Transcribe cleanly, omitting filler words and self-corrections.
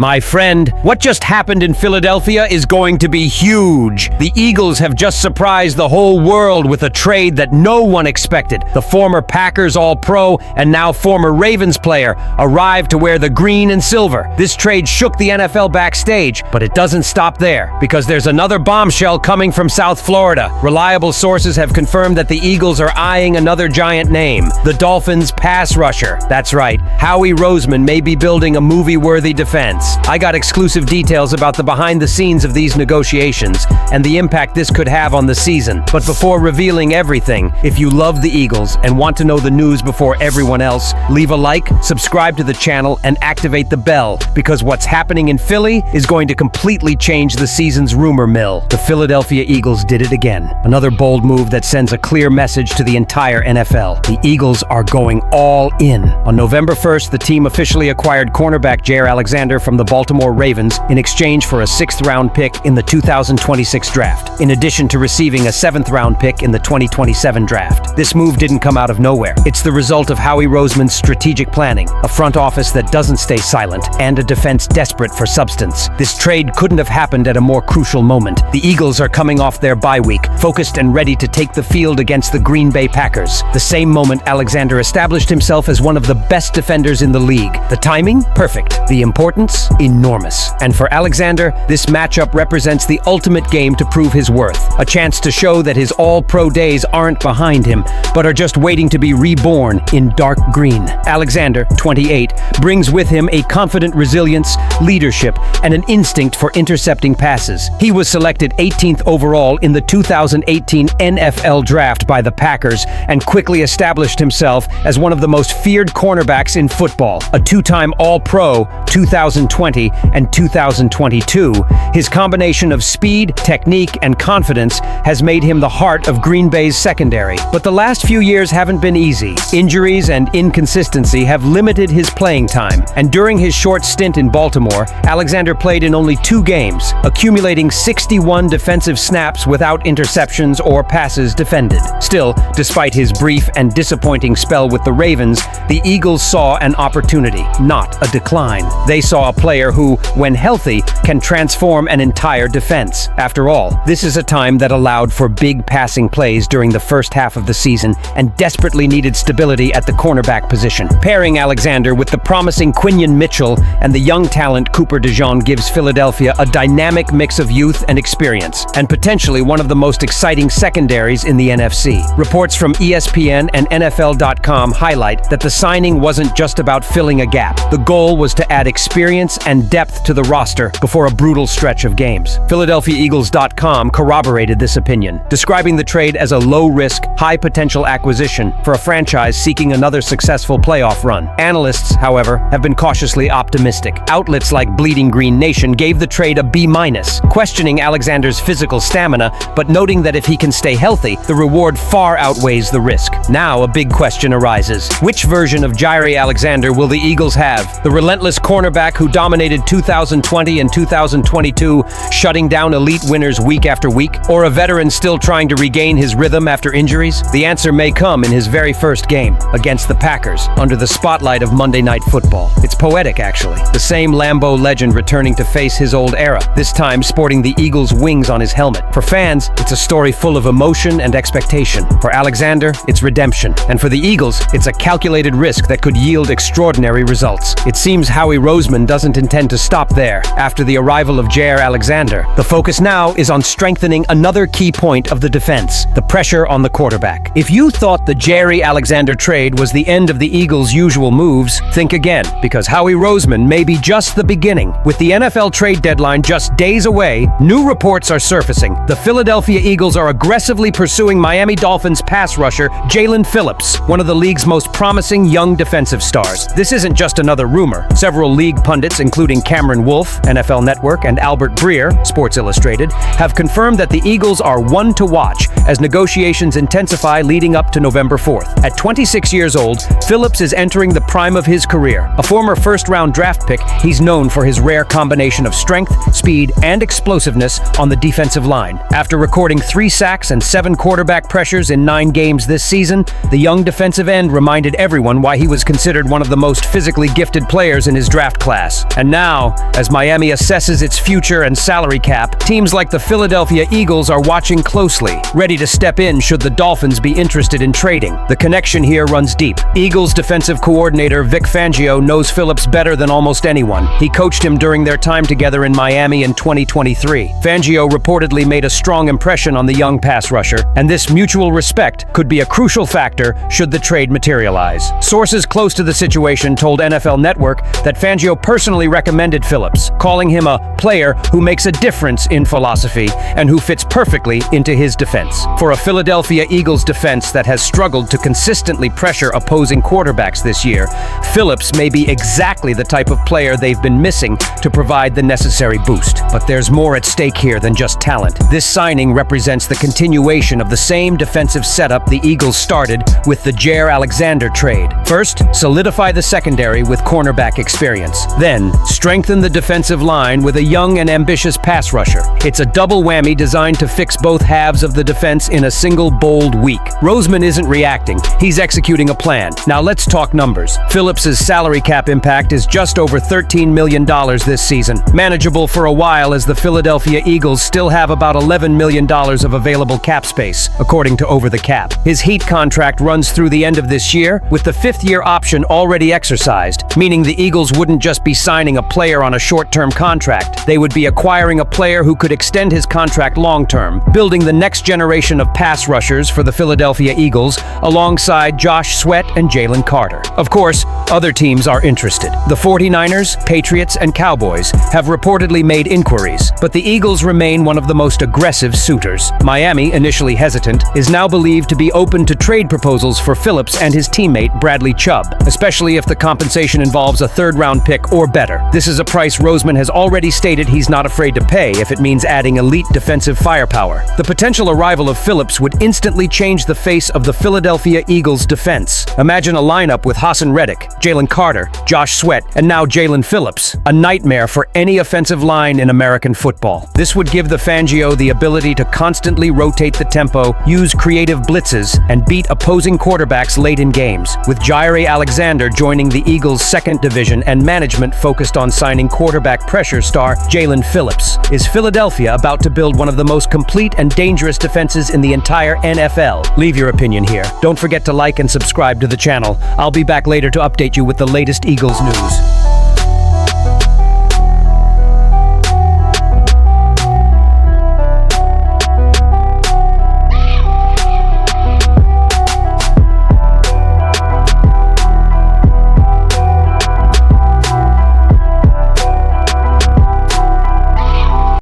My friend, what just happened in Philadelphia is going to be huge. The Eagles have just surprised the whole world with a trade that no one expected. The former Packers All-Pro and now former Ravens player arrived to wear the green and silver. This trade shook the NFL backstage, but it doesn't stop there, because there's another bombshell coming from South Florida. Reliable sources have confirmed that the Eagles are eyeing another giant name, the Dolphins pass rusher. That's right, Howie Roseman may be building a movie-worthy defense. I got exclusive details about the behind-the-scenes of these negotiations and the impact this could have on the season. But before revealing everything, if you love the Eagles and want to know the news before everyone else, leave a like, subscribe to the channel, and activate the bell, because what's happening in Philly is going to completely change the season's rumor mill. The Philadelphia Eagles did it again. Another bold move that sends a clear message to the entire NFL. The Eagles are going all in. On November 1st, the team officially acquired cornerback Jaire Alexander from the Baltimore Ravens in exchange for a 6th-round pick in the 2026 draft, in addition to receiving a 7th-round pick in the 2027 draft. This move didn't come out of nowhere. It's the result of Howie Roseman's strategic planning, a front office that doesn't stay silent, and a defense desperate for substance. This trade couldn't have happened at a more crucial moment. The Eagles are coming off their bye week, focused and ready to take the field against the Green Bay Packers. The same moment Alexander established himself as one of the best defenders in the league. The timing? Perfect. The importance? Enormous. And for Alexander, this matchup represents the ultimate game to prove his worth. A chance to show that his all-pro days aren't behind him, but are just waiting to be reborn in dark green. Alexander, 28, brings with him a confident resilience, leadership, and an instinct for intercepting passes. He was selected 18th overall in the 2018 NFL Draft by the Packers and quickly established himself as one of the most feared cornerbacks in football. A two-time All-Pro, 2020 and 2022, his combination of speed, technique, and confidence has made him the heart of Green Bay's secondary. But the last few years haven't been easy. Injuries and inconsistency have limited his playing time, and during his short stint in Baltimore, Alexander played in only 2 games, accumulating 61 defensive snaps without interceptions or passes defended. Still, despite his brief and disappointing spell with the Ravens, the Eagles saw an opportunity, not a decline. They saw a player who, when healthy, can transform an entire defense. After all, this is a time that allowed for big passing plays during the first half of the season and desperately needed stability at the cornerback position. Pairing Alexander with the promising Quinion Mitchell and the young talent Cooper DeJean gives Philadelphia a dynamic mix of youth and experience, and potentially one of the most exciting secondaries in the NFC. Reports from ESPN and NFL.com highlight that the signing wasn't just about filling a gap. The goal was to add experience and depth to the roster before a brutal stretch of games. PhiladelphiaEagles.com corroborated this opinion, describing the trade as a low-risk, high-potential acquisition for a franchise seeking another successful playoff run. Analysts, however, have been cautiously optimistic. Outlets like Bleeding Green Nation gave the trade a B-, questioning Alexander's physical stamina, but noting that if he can stay healthy, the reward far outweighs the risk. Now a big question arises. Which version of Jaire Alexander will the Eagles have? The relentless cornerback who dominated 2020 and 2022, shutting down elite winners week after week? Or a veteran still trying to regain his rhythm after injuries? The answer may come in his very first game, against the Packers, under the spotlight of Monday Night Football. It's poetic, actually. The same Lambeau legend returning to face his old era, this time sporting the Eagles' wings on his helmet. For fans, it's a story full of emotion and expectation. For Alexander, it's redemption. And for the Eagles, it's a calculated risk that could yield extraordinary results. It seems Howie Roseman doesn't intend to stop there. After the arrival of Jaire Alexander, the focus now is on strengthening another key point of the defense, the pressure on the quarterback. If you thought the Jaire Alexander trade was the end of the Eagles' usual moves, think again, because Howie Roseman may be just the beginning. With the NFL trade deadline just days away, new reports are surfacing. The Philadelphia Eagles are aggressively pursuing Miami Dolphins pass rusher Jaelan Phillips, one of the league's most promising young defensive stars. This isn't just another rumor. Several league pundits, including Cameron Wolfe, NFL Network, and Albert Breer, Sports Illustrated, have confirmed that the Eagles are one to watch as negotiations intensify leading up to November 4th. At 26 years old, Phillips is entering the prime of his career. A former first-round draft pick, he's known for his rare combination of strength, speed, and explosiveness on the defensive line. After recording 3 sacks and 7 quarterback pressures in 9 games this season, the young defensive end reminded everyone why he was considered one of the most physically gifted players in his draft class. And now, as Miami assesses its future and salary cap, teams like the Philadelphia Eagles are watching closely, ready to step in should the Dolphins be interested in trading. The connection here runs deep. Eagles defensive coordinator Vic Fangio knows Phillips better than almost anyone. He coached him during their time together in Miami in 2023. Fangio reportedly made a strong impression on the young pass rusher, and this mutual respect could be a crucial factor should the trade materialize. Sources close to the situation told NFL Network that Fangio personally recommended Phillips, calling him a player who makes a difference in philosophy and who fits perfectly into his defense. For a Philadelphia Eagles defense that has struggled to consistently pressure opposing quarterbacks this year, Phillips may be exactly the type of player they've been missing to provide the necessary boost. But there's more at stake here than just talent. This signing represents the continuation of the same defensive setup the Eagles started with the Jaire Alexander trade. First, solidify the secondary with cornerback experience. Then, strengthen the defensive line with a young and ambitious pass rusher. It's a double whammy designed to fix both halves of the defense in a single bold week. Roseman isn't reacting. He's executing a plan. Now let's talk numbers. Phillips's salary cap impact is just over $13 million this season. Manageable for a while, as the Philadelphia Eagles still have about $11 million of available cap space, according to Over the Cap. His Heat contract runs through the end of this year, with the fifth-year option already exercised, meaning the Eagles wouldn't just be signing a player on a short-term contract. They would be acquiring a player who could extend his contract long-term, building the next generation of pass rushers for the Philadelphia Eagles alongside Josh Sweat and Jalen Carter. Of course, other teams are interested. The 49ers, Patriots, and Cowboys have reportedly made inquiries, but the Eagles remain one of the most aggressive suitors. Miami, initially hesitant, is now believed to be open to trade proposals for Phillips and his teammate Bradley Chubb, especially if the compensation involves a third-round pick or better. This is a price Roseman has already stated he's not afraid to pay if it means adding elite defensive firepower. The potential arrival of Phillips would instantly change the face of the Philadelphia Eagles defense. Imagine a lineup with Hassan Reddick, Jalen Carter, Josh Sweat, and now Jalen Phillips. A nightmare for any offensive line in American football. This would give the Fangio the ability to constantly rotate the tempo, use creative blitzes, and beat opposing quarterbacks late in games. With Jaire Alexander joining the Eagles' second division and management focused on signing quarterback pressure star Jalen Phillips, is Philadelphia about to build one of the most complete and dangerous defenses in the entire NFL? Leave your opinion here. Don't forget to like and subscribe to the channel. I'll be back later to update you with the latest Eagles news.